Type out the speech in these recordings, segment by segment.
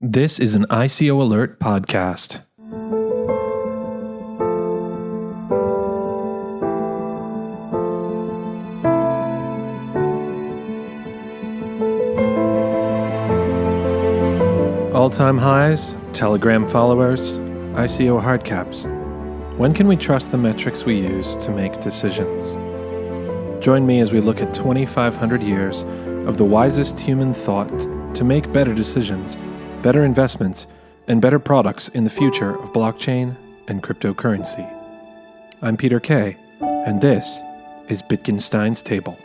This is an ICO Alert podcast. All-time highs, Telegram followers, ICO hardcaps. When can we trust the metrics we use to make decisions? Join me as we look at 2,500 years of the wisest human thought to make better decisions, better investments, and better products in the future of blockchain and cryptocurrency. I'm Peter Kay, and this is Bitgenstein's Table.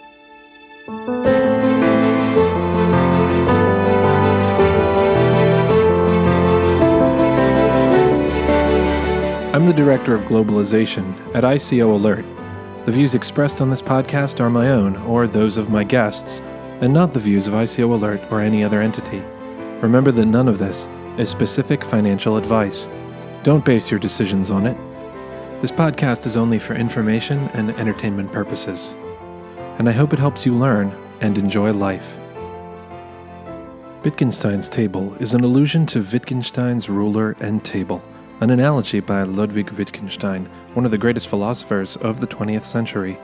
I'm the Director of Globalization at ICO Alert. The views expressed on this podcast are my own or those of my guests, and not the views of ICO Alert or any other entity. Remember that none of this is specific financial advice. Don't base your decisions on it. This podcast is only for information and entertainment purposes, and I hope it helps you learn and enjoy life. Bitgenstein's Table is an allusion to Wittgenstein's ruler and table, an analogy by Ludwig Wittgenstein, one of the greatest philosophers of the 20th century.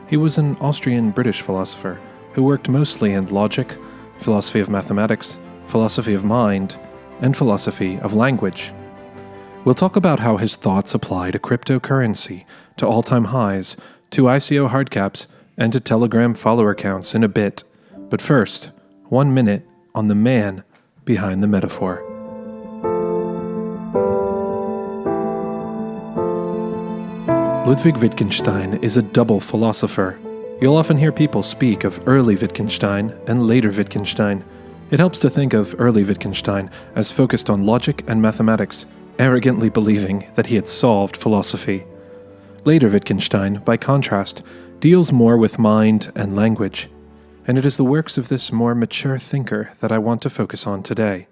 He was an Austrian-British philosopher who worked mostly in logic, philosophy of mathematics, philosophy of mind, and philosophy of language. We'll talk about how his thoughts apply to cryptocurrency, to all-time highs, to ICO hardcaps, and to Telegram follower counts in a bit. But first, 1 minute on the man behind the metaphor. Ludwig Wittgenstein is a double philosopher. You'll often hear people speak of early Wittgenstein and later Wittgenstein. It helps to think of early Wittgenstein as focused on logic and mathematics, arrogantly believing that he had solved philosophy. Later Wittgenstein, by contrast, deals more with mind and language, and it is the works of this more mature thinker that I want to focus on today.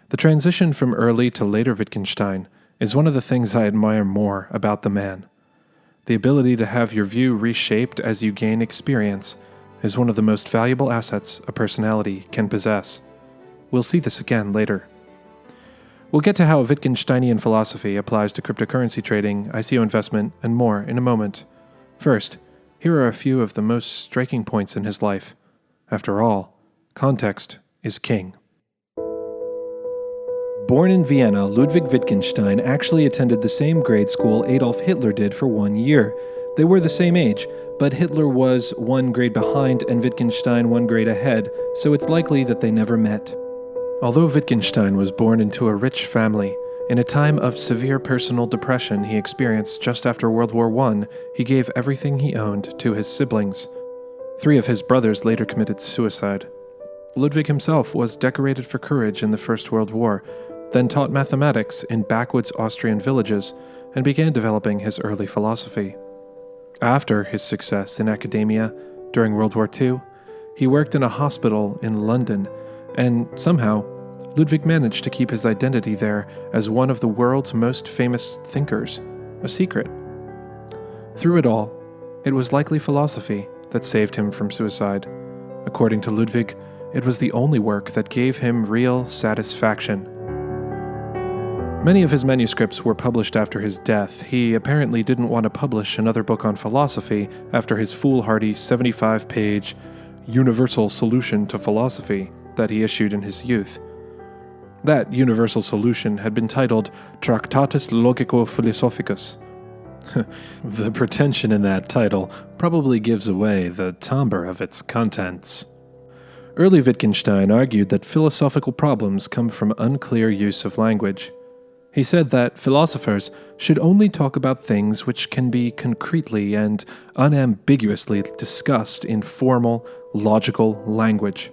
The transition from early to later Wittgenstein is one of the things I admire more about the man. The ability to have your view reshaped as you gain experience is one of the most valuable assets a personality can possess. We'll see this again later. We'll get to how Wittgensteinian philosophy applies to cryptocurrency trading, ICO investment, and more in a moment. First, here are a few of the most striking points in his life. After all, context is king. Born in Vienna, Ludwig Wittgenstein actually attended the same grade school Adolf Hitler did for 1 year. They were the same age, but Hitler was 1 grade behind and Wittgenstein 1 grade ahead, so it's likely that they never met. Although Wittgenstein was born into a rich family, in a time of severe personal depression he experienced just after World War I, he gave everything he owned to his siblings. 3 of his brothers later committed suicide. Ludwig himself was decorated for courage in the First World War, then taught mathematics in backwoods Austrian villages, and began developing his early philosophy. After his success in academia during World War II, he worked in a hospital in London, and somehow, Ludwig managed to keep his identity there as one of the world's most famous thinkers, a secret. Through it all, it was likely philosophy that saved him from suicide. According to Ludwig, it was the only work that gave him real satisfaction. Many of his manuscripts were published after his death. He apparently didn't want to publish another book on philosophy after his foolhardy 75-page Universal Solution to Philosophy that he issued in his youth. That universal solution had been titled Tractatus Logico-Philosophicus. The pretension in that title probably gives away the timbre of its contents. Early Wittgenstein argued that philosophical problems come from unclear use of language. He said that philosophers should only talk about things which can be concretely and unambiguously discussed in formal, logical language.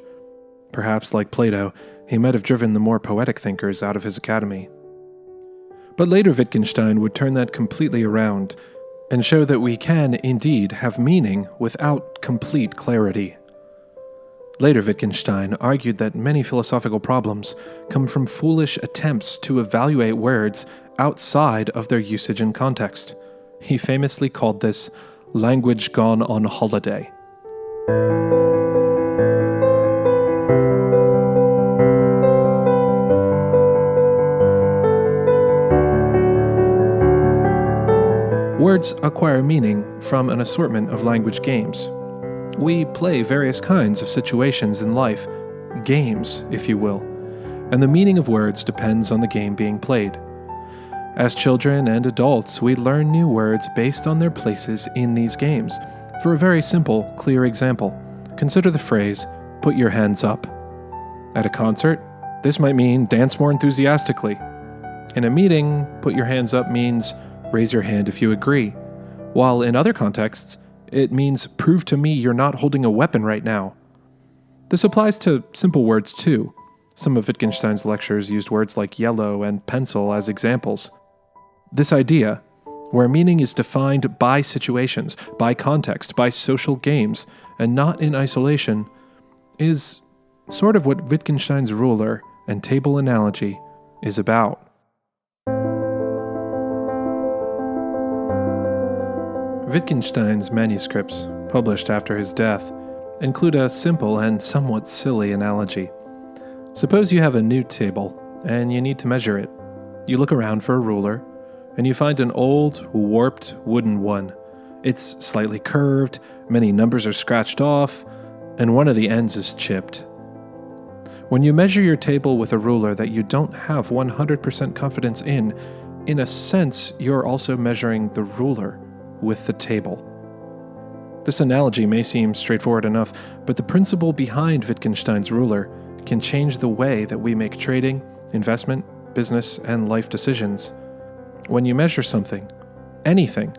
Perhaps, like Plato, he might have driven the more poetic thinkers out of his academy. But later Wittgenstein would turn that completely around and show that we can, indeed, have meaning without complete clarity. Later Wittgenstein argued that many philosophical problems come from foolish attempts to evaluate words outside of their usage and context. He famously called this language gone on holiday. Words acquire meaning from an assortment of language games. We play various kinds of situations in life, games, if you will, and the meaning of words depends on the game being played. As children and adults, we learn new words based on their places in these games. For a very simple, clear example, consider the phrase, "put your hands up." At a concert, this might mean dance more enthusiastically. In a meeting, "put your hands up" means raise your hand if you agree, while in other contexts, it means prove to me you're not holding a weapon right now. This applies to simple words too. Some of Wittgenstein's lectures used words like yellow and pencil as examples. This idea, where meaning is defined by situations, by context, by social games, and not in isolation, is sort of what Wittgenstein's ruler and table analogy is about. Wittgenstein's manuscripts, published after his death, include a simple and somewhat silly analogy. Suppose you have a new table, and you need to measure it. You look around for a ruler, and you find an old, warped wooden one. It's slightly curved, many numbers are scratched off, and one of the ends is chipped. When you measure your table with a ruler that you don't have 100% confidence in a sense, you're also measuring the ruler with the table. This analogy may seem straightforward enough, but the principle behind Wittgenstein's ruler can change the way that we make trading, investment, business, and life decisions. When you measure something, anything,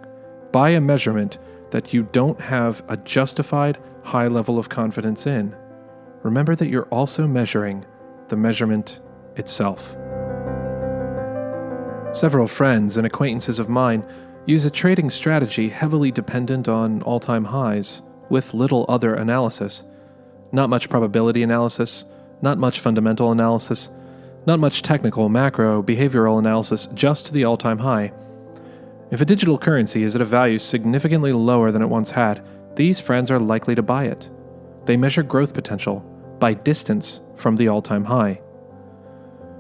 by a measurement that you don't have a justified high level of confidence in, remember that you're also measuring the measurement itself. Several friends and acquaintances of mine use a trading strategy heavily dependent on all-time highs, with little other analysis. Not much probability analysis, not much fundamental analysis, not much technical macro behavioral analysis, just the all-time high. If a digital currency is at a value significantly lower than it once had, these friends are likely to buy it. They measure growth potential by distance from the all-time high.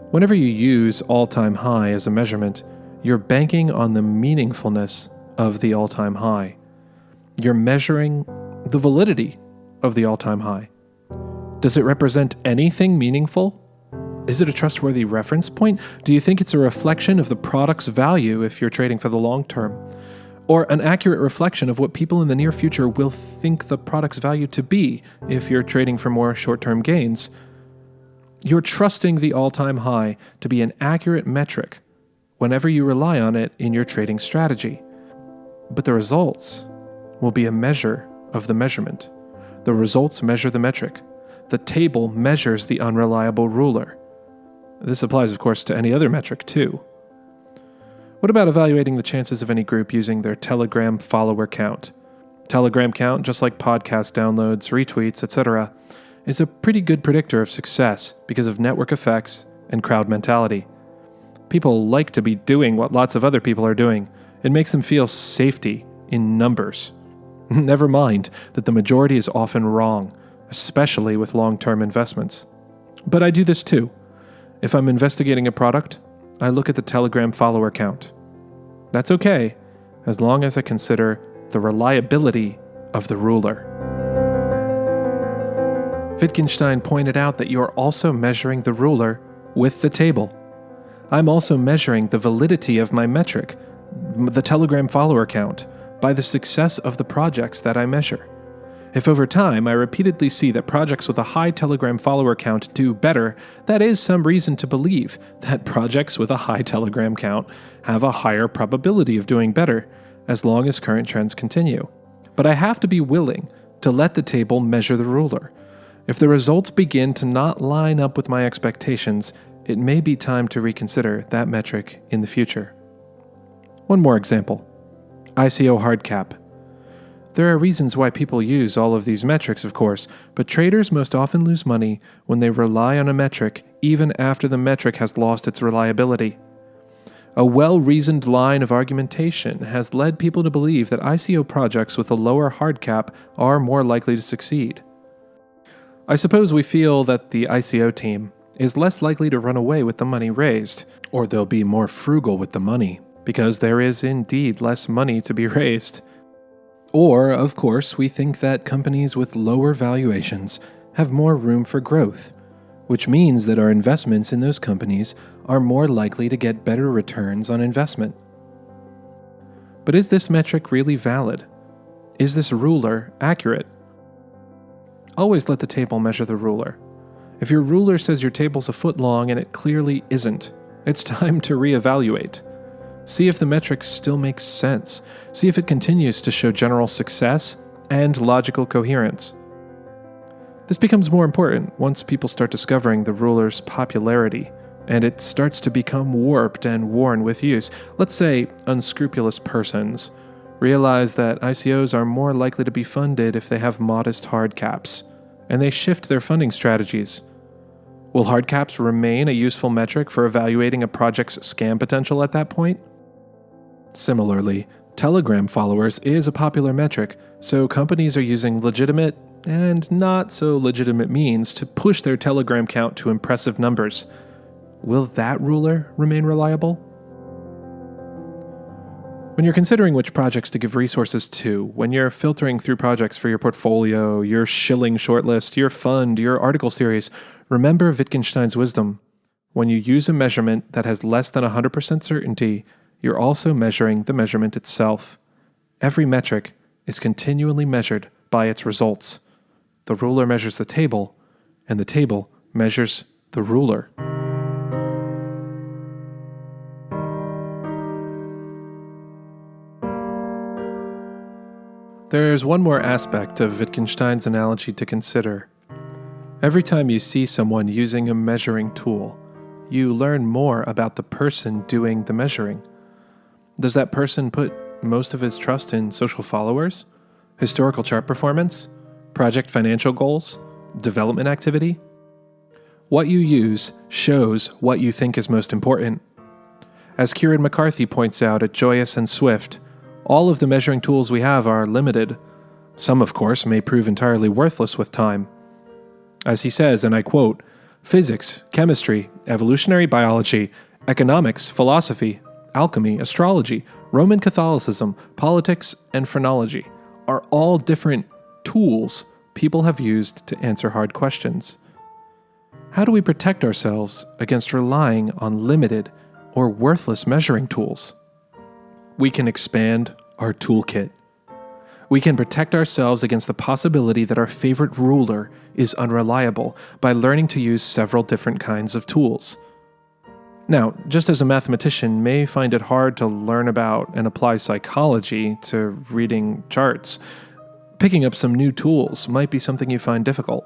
Whenever you use all-time high as a measurement, you're banking on the meaningfulness of the all-time high. You're measuring the validity of the all-time high. Does it represent anything meaningful? Is it a trustworthy reference point? Do you think it's a reflection of the product's value if you're trading for the long term? Or an accurate reflection of what people in the near future will think the product's value to be if you're trading for more short-term gains? You're trusting the all-time high to be an accurate metric whenever you rely on it in your trading strategy. But the results will be a measure of the measurement. The results measure the metric. The table measures the unreliable ruler. This applies, of course, to any other metric, too. What about evaluating the chances of any group using their Telegram follower count? Telegram count, just like podcast downloads, retweets, etc., is a pretty good predictor of success because of network effects and crowd mentality. People like to be doing what lots of other people are doing. It makes them feel safety in numbers. Never mind that the majority is often wrong, especially with long-term investments. But I do this too. If I'm investigating a product, I look at the Telegram follower count. That's okay, as long as I consider the reliability of the ruler. Wittgenstein pointed out that you are also measuring the ruler with the table. I'm also measuring the validity of my metric, the Telegram follower count, by the success of the projects that I measure. If over time I repeatedly see that projects with a high Telegram follower count do better, that is some reason to believe that projects with a high Telegram count have a higher probability of doing better, as long as current trends continue. But I have to be willing to let the table measure the ruler. If the results begin to not line up with my expectations, it may be time to reconsider that metric in the future. One more example. ICO hard cap. There are reasons why people use all of these metrics, of course, but traders most often lose money when they rely on a metric even after the metric has lost its reliability. A well-reasoned line of argumentation has led people to believe that ICO projects with a lower hard cap are more likely to succeed. I suppose we feel that the ICO team is less likely to run away with the money raised, or they'll be more frugal with the money. because there is indeed less money to be raised. Or, of course, we think that companies with lower valuations have more room for growth, which means that our investments in those companies are more likely to get better returns on investment. But is this metric really valid? Is this ruler accurate? Always let the table measure the ruler. If your ruler says your table's a foot long and it clearly isn't, it's time to reevaluate. See if the metric still makes sense. See if it continues to show general success and logical coherence. This becomes more important once people start discovering the ruler's popularity, and it starts to become warped and worn with use. Let's say unscrupulous persons realize that ICOs are more likely to be funded if they have modest hard caps, and they shift their funding strategies. Will hard caps remain a useful metric for evaluating a project's scam potential at that point? Similarly, Telegram followers is a popular metric, so companies are using legitimate and not so legitimate means to push their Telegram count to impressive numbers. Will that ruler remain reliable? When you're considering which projects to give resources to, when you're filtering through projects for your portfolio, your shilling shortlist, your fund, your article series, remember Wittgenstein's wisdom. When you use a measurement that has less than 100% certainty, you're also measuring the measurement itself. Every metric is continually measured by its results. The ruler measures the table, and the table measures the ruler. There's one more aspect of Wittgenstein's analogy to consider. Every time you see someone using a measuring tool, you learn more about the person doing the measuring. Does that person put most of his trust in social followers, historical chart performance, project financial goals, development activity? What you use shows what you think is most important. As Kieran McCarthy points out at Joyous and Swift, all of the measuring tools we have are limited. Some, of course, may prove entirely worthless with time. As he says, and I quote, "Physics, chemistry, evolutionary biology, economics, philosophy, alchemy, astrology, Roman Catholicism, politics, and phrenology are all different tools people have used to answer hard questions. How do we protect ourselves against relying on limited or worthless measuring tools? We can expand our toolkit. We can protect ourselves against the possibility that our favorite ruler is unreliable by learning to use several different kinds of tools. Now, just as a mathematician may find it hard to learn about and apply psychology to reading charts, picking up some new tools might be something you find difficult.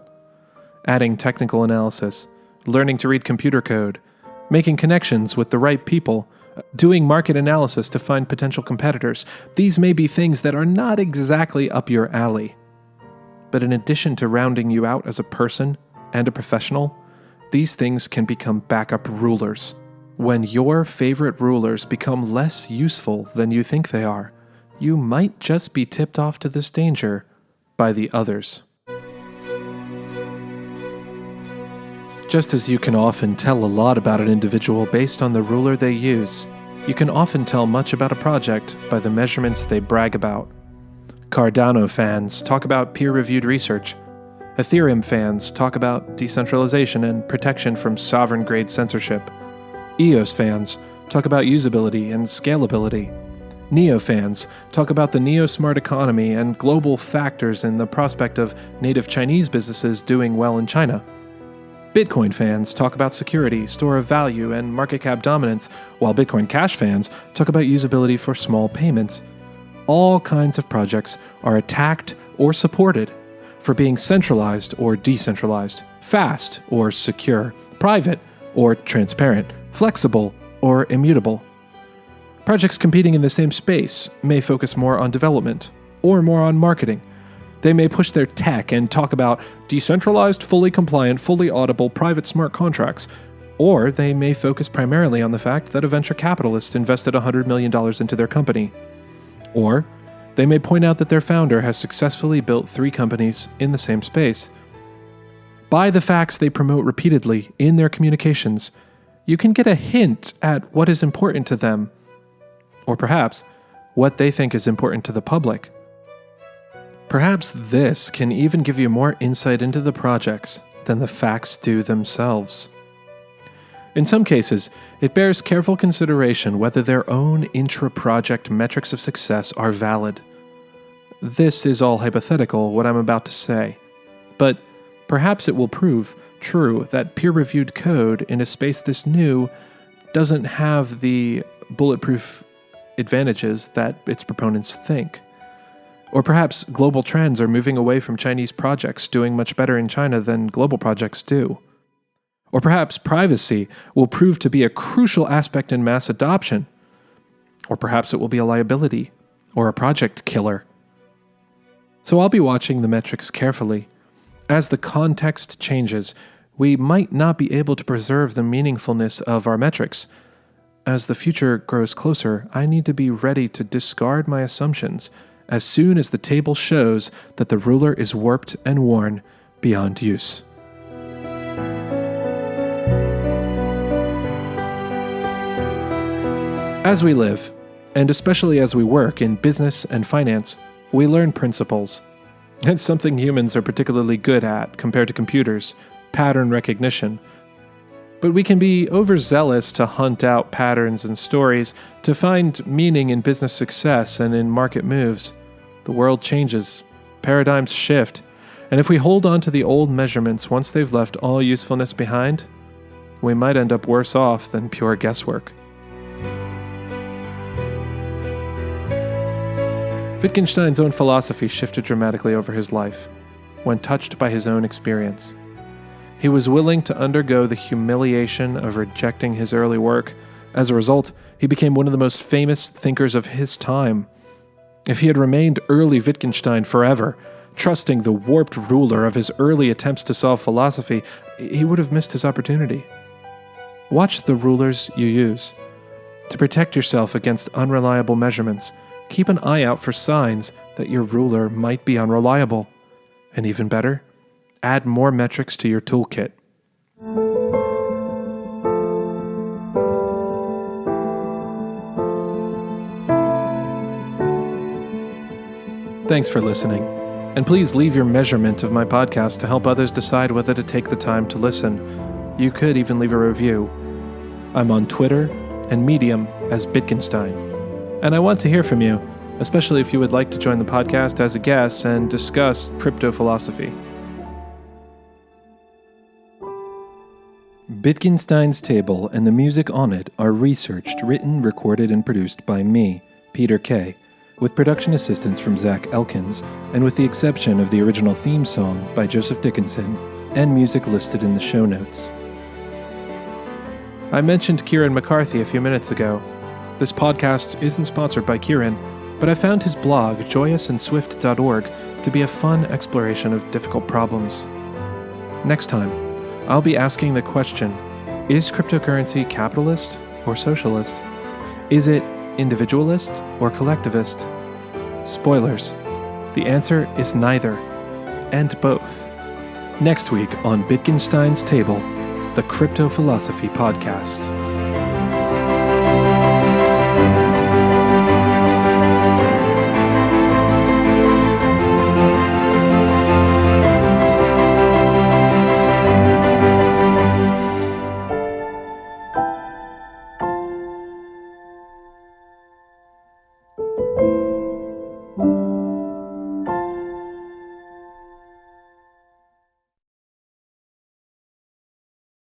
Adding technical analysis, learning to read computer code, making connections with the right people, doing market analysis to find potential competitors. These may be things that are not exactly up your alley. But in addition to rounding you out as a person and a professional, these things can become backup rulers. When your favorite rulers become less useful than you think they are, you might just be tipped off to this danger by the others. Just as you can often tell a lot about an individual based on the ruler they use, you can often tell much about a project by the measurements they brag about. Cardano fans talk about peer-reviewed research. Ethereum fans talk about decentralization and protection from sovereign-grade censorship. EOS fans talk about usability and scalability. Neo fans talk about the neo-smart economy and global factors in the prospect of native Chinese businesses doing well in China. Bitcoin fans talk about security, store of value, and market cap dominance, while Bitcoin Cash fans talk about usability for small payments. All kinds of projects are attacked or supported for being centralized or decentralized, fast or secure, private or transparent, flexible or immutable. Projects competing in the same space may focus more on development or more on marketing. They may push their tech and talk about decentralized, fully compliant, fully audible, private smart contracts. Or they may focus primarily on the fact that a venture capitalist invested $100 million into their company. Or they may point out that their founder has successfully built 3 companies in the same space. By the facts they promote repeatedly in their communications, you can get a hint at what is important to them. Or perhaps what they think is important to the public. Perhaps this can even give you more insight into the projects than the facts do themselves. In some cases, it bears careful consideration whether their own intra-project metrics of success are valid. This is all hypothetical, what I'm about to say, but perhaps it will prove true that peer-reviewed code in a space this new doesn't have the bulletproof advantages that its proponents think. Or perhaps global trends are moving away from Chinese projects doing much better in China than global projects do. Or perhaps privacy will prove to be a crucial aspect in mass adoption. Or perhaps it will be a liability or a project killer. So I'll be watching the metrics carefully. As the context changes, we might not be able to preserve the meaningfulness of our metrics. As the future grows closer, I need to be ready to discard my assumptions as soon as the table shows that the ruler is warped and worn beyond use. As we live, and especially as we work in business and finance, we learn principles. It's something humans are particularly good at compared to computers, pattern recognition. But we can be overzealous to hunt out patterns and stories, to find meaning in business success and in market moves. The world changes, paradigms shift, and if we hold on to the old measurements once they've left all usefulness behind, we might end up worse off than pure guesswork. Wittgenstein's own philosophy shifted dramatically over his life, when touched by his own experience. He was willing to undergo the humiliation of rejecting his early work. As a result, he became one of the most famous thinkers of his time. If he had remained early Wittgenstein forever, trusting the warped ruler of his early attempts to solve philosophy, he would have missed his opportunity. Watch the rulers you use. To protect yourself against unreliable measurements, keep an eye out for signs that your ruler might be unreliable. And even better, add more metrics to your toolkit. Thanks for listening, and please leave your measurement of my podcast to help others decide whether to take the time to listen. You could even leave a review. I'm on Twitter and Medium as Bitgenstein. And I want to hear from you, especially if you would like to join the podcast as a guest and discuss crypto philosophy. Bitgenstein's Table and the music on it are researched, written, recorded, and produced by me, Peter Kay, with production assistance from Zach Elkins, and with the exception of the original theme song by Joseph Dickinson, and music listed in the show notes. I mentioned Kieran McCarthy a few minutes ago. This podcast isn't sponsored by Kieran, but I found his blog, joyousandSwift.org, to be a fun exploration of difficult problems. Next time, I'll be asking the question, is cryptocurrency capitalist or socialist? Is it individualist or collectivist? Spoilers, the answer is neither, and both. Next week on Bitgenstein's Table, the Crypto Philosophy Podcast.